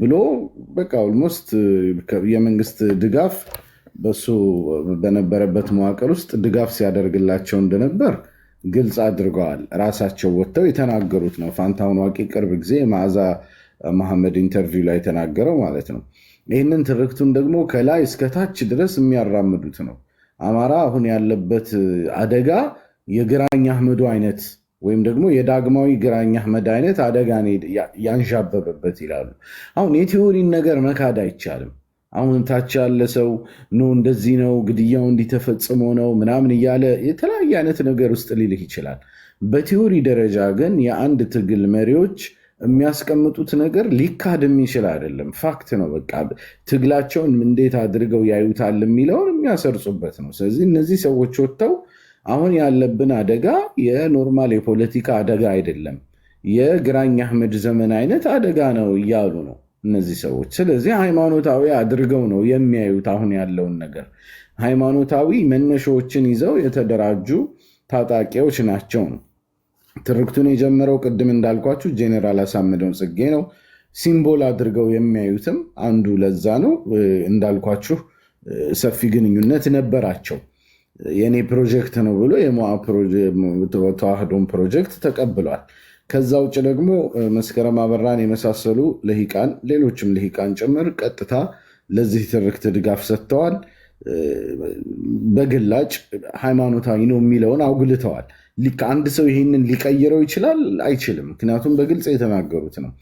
ብሎ በቃ ኦልሞስት የመንግስት ድጋፍ በሱ በነበረበት መዋቅር ውስጥ ድጋፍ ሲያደርግላቸው እንደነበር ግልጽ አድርገዋል። ራሳቸው ወጥተው የተናገሩት ነው። ፋንታሁን ዋቂ ቅርብ ጊዜ መዓዛ መሐመድ ኢንተርቪው ላይ የተናገረው ማለት ነው። ይህንን ትርክቱን ደግሞ ከላይ እስከታች ድረስ የሚያራምዱት ነው። አማራ አሁን ያለበት አደጋ የግራኝ አህመዱ አይነት ወይም ደግሞ የዳግማዊ ግራኝ አህመድ አይነት አደጋ ያንዣበበበት ይላሉ። አሁን የቲዎሪን ነገር መካድ አይቻልም። አሁን ታች ያለ ሰው ኖ እንደዚህ ነው ግድያው እንዲተፈጽሞ ነው ምናምን እያለ የተለያየ አይነት ነገር ውስጥ ሊልህ ይችላል። በቲዎሪ ደረጃ ግን የአንድ ትግል መሪዎች የሚያስቀምጡት ነገር ሊካድ የሚችል አይደለም። ፋክት ነው። በቃ ትግላቸውን እንዴት አድርገው ያዩታል የሚለውን የሚያሰርጹበት ነው። ስለዚህ እነዚህ ሰዎች ወጥተው አሁን ያለብን አደጋ የኖርማል የፖለቲካ አደጋ አይደለም፣ የግራኝ አህመድ ዘመን አይነት አደጋ ነው እያሉ ነው እነዚህ ሰዎች። ስለዚህ ሃይማኖታዊ አድርገው ነው የሚያዩት አሁን ያለውን ነገር። ሃይማኖታዊ መነሻዎችን ይዘው የተደራጁ ታጣቂዎች ናቸው ነው። ትርክቱን የጀመረው ቅድም እንዳልኳችሁ ጄኔራል አሳምነው ጽጌ ነው። ሲምቦል አድርገው የሚያዩትም አንዱ ለዛ ነው። እንዳልኳችሁ ሰፊ ግንኙነት ነበራቸው። የኔ ፕሮጀክት ነው ብሎ የሞዓ ተዋህዶን ፕሮጀክት ተቀብሏል። ከዛ ውጭ ደግሞ መስከረም አበራን የመሳሰሉ ልሂቃን፣ ሌሎችም ልሂቃን ጭምር ቀጥታ ለዚህ ትርክት ድጋፍ ሰጥተዋል። በግላጭ ሃይማኖታዊ ነው የሚለውን አውግልተዋል። አንድ ሰው ይህንን ሊቀይረው ይችላል? አይችልም። ምክንያቱም በግልጽ የተናገሩት ነው።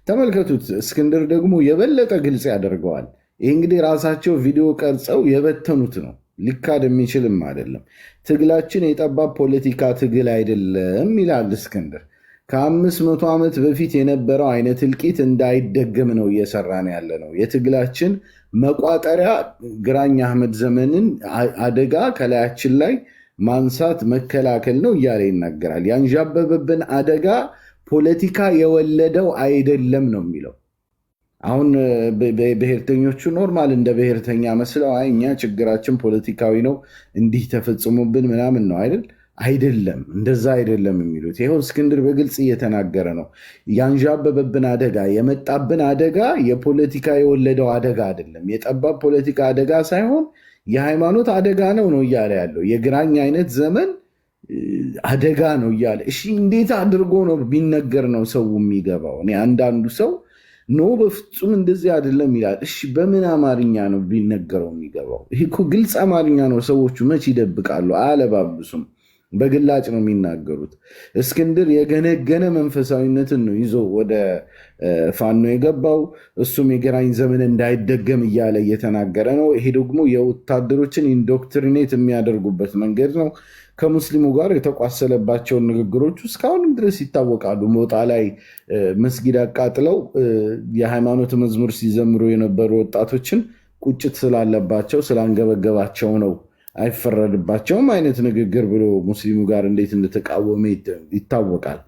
ተመልከቱት። እስክንድር ደግሞ የበለጠ ግልጽ ያደርገዋል። ይህ እንግዲህ ራሳቸው ቪዲዮ ቀርጸው የበተኑት ነው። ሊካድ የሚችልም አይደለም። ትግላችን የጠባብ ፖለቲካ ትግል አይደለም ይላል እስክንድር። ከ500 ዓመት በፊት የነበረው አይነት እልቂት እንዳይደገም ነው እየሰራን ያለ ነው። የትግላችን መቋጠሪያ ግራኝ አህመድ ዘመንን አደጋ ከላያችን ላይ ማንሳት መከላከል ነው እያለ ይናገራል። ያንዣበበብን አደጋ ፖለቲካ የወለደው አይደለም ነው የሚለው። አሁን ብሔርተኞቹ ኖርማል እንደ ብሔርተኛ መስለው እኛ ችግራችን ፖለቲካዊ ነው እንዲህ ተፈጽሞብን ምናምን ነው አይደል? አይደለም፣ እንደዛ አይደለም የሚሉት። ይኸው እስክንድር በግልጽ እየተናገረ ነው። ያንዣበበብን አደጋ የመጣብን አደጋ የፖለቲካ የወለደው አደጋ አይደለም፣ የጠባብ ፖለቲካ አደጋ ሳይሆን የሃይማኖት አደጋ ነው እያለ ያለው። የግራኝ አይነት ዘመን አደጋ ነው እያለ እሺ፣ እንዴት አድርጎ ነው ቢነገር ነው ሰው የሚገባው? እኔ አንዳንዱ ሰው ኖ በፍጹም እንደዚህ አይደለም ይላል። እሺ በምን አማርኛ ነው ቢነገረው የሚገባው? ይህ እኮ ግልጽ አማርኛ ነው። ሰዎቹ መች ይደብቃሉ? አያለባብሱም። በግላጭ ነው የሚናገሩት። እስክንድር የገነገነ መንፈሳዊነትን ነው ይዞ ወደ ፋኖ የገባው። እሱም የግራኝ ዘመን እንዳይደገም እያለ እየተናገረ ነው። ይሄ ደግሞ የወታደሮችን ኢንዶክትሪኔት የሚያደርጉበት መንገድ ነው። ከሙስሊሙ ጋር የተቋሰለባቸውን ንግግሮች እስካሁንም ድረስ ይታወቃሉ። ሞጣ ላይ መስጊድ አቃጥለው የሃይማኖት መዝሙር ሲዘምሩ የነበሩ ወጣቶችን ቁጭት ስላለባቸው ስላንገበገባቸው ነው አይፈረድባቸውም አይነት ንግግር ብሎ ሙስሊሙ ጋር እንዴት እንደተቃወመ ይታወቃል።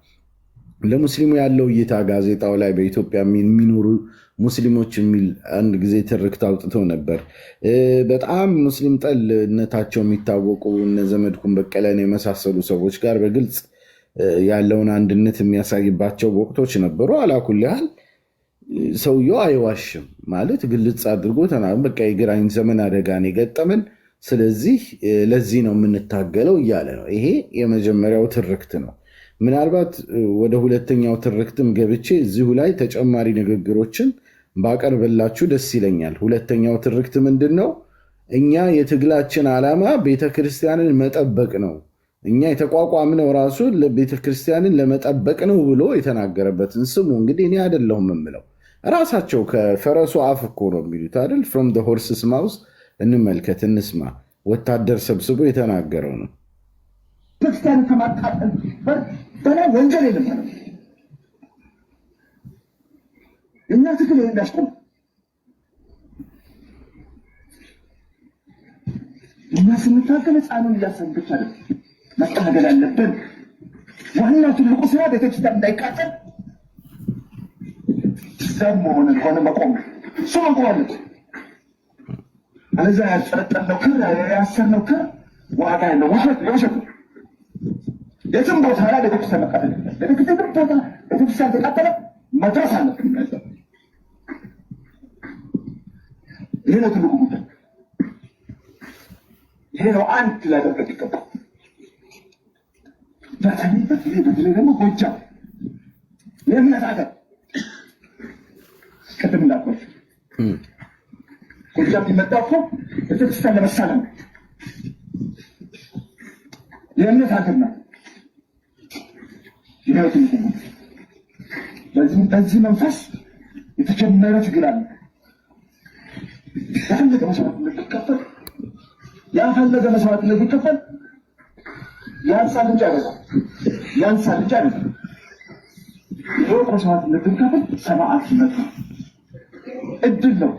ለሙስሊሙ ያለው እይታ ጋዜጣው ላይ በኢትዮጵያ የሚኖሩ ሙስሊሞች የሚል አንድ ጊዜ ትርክት አውጥተው ነበር። በጣም ሙስሊም ጠልነታቸው የሚታወቁ እነ ዘመድኩን በቀለን የመሳሰሉ ሰዎች ጋር በግልጽ ያለውን አንድነት የሚያሳይባቸው ወቅቶች ነበሩ። አላኩል ያህል ሰውየው አይዋሽም ማለት ግልጽ አድርጎ በቃ የግራኝ ዘመን አደጋን የገጠመን፣ ስለዚህ ለዚህ ነው የምንታገለው እያለ ነው። ይሄ የመጀመሪያው ትርክት ነው። ምናልባት ወደ ሁለተኛው ትርክትም ገብቼ እዚሁ ላይ ተጨማሪ ንግግሮችን ባቀርብላችሁ ደስ ይለኛል። ሁለተኛው ትርክት ምንድን ነው? እኛ የትግላችን ዓላማ ቤተክርስቲያንን መጠበቅ ነው። እኛ የተቋቋምነው ራሱ ቤተክርስቲያንን ለመጠበቅ ነው ብሎ የተናገረበትን ስሙ። እንግዲህ እኔ አይደለሁም የምለው፣ ራሳቸው ከፈረሱ አፍ እኮ ነው የሚሉት አይደል? ፍሮም ዘ ሆርስስ ማውዝ። እንመልከት፣ እንስማ። ወታደር ሰብስቦ የተናገረው ነው። ክርስቲያን ከማቃጠል በላይ ወንጀል የለም ማለት ነው። እኛ ትግል እንዳስቆም እኛ ስንታገል ሕፃኑን እያሰብን ብቻ አይደለም መታገል አለብን። ዋናው ትልቁ ስራ ቤተክርስቲያን እንዳይቃጠል ደግሞ ሆነ መቆም እሱ መቆም አለብን። አለዚያ ያልጠረጠርነው ክር ያሰርነው ክር ዋጋ ያለው ውሸት የትም ቦታ ላይ ቤተክርስቲያን መቃጠል ቤተክርስቲያን ቦታ ቤተክርስቲያን ተቃጠለ መድረስ አለብን። ይሄ ነው ትልቁ ጉዳይ። ይሄ ነው አንድ ላደረገ ይገባል። በተለይ ደግሞ ጎጃም የእምነት ሀገር ቅድም እንዳልኳቸው ጎጃም የሚመጣው እኮ ቤተክርስቲያን ለመሳለም የእምነት ሀገር ናት። በዚህ መንፈስ የተጀመረ ትግል አለ። ያፈለገ መስዋዕትነት ቢከፈል ያንሳል እንጂ አይበዛም። የወቅ መስዋዕትነት ቢከፈል ሰማዕትነት ነው፣ እድል ነው።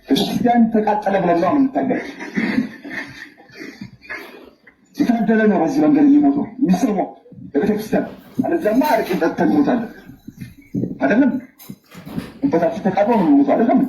ቤተክርስቲያን ተቃጠለ ብለን ነው የምንታገል። የታደለ ነው በዚህ መንገድ የሚሞተው የሚሰማው በቤተክርስቲያን። አለዚያማ አርቅ ጠጥተን እንሞታለን አይደለም። በታች ተቃጥሎ ነው የምንሞተው አይደለም።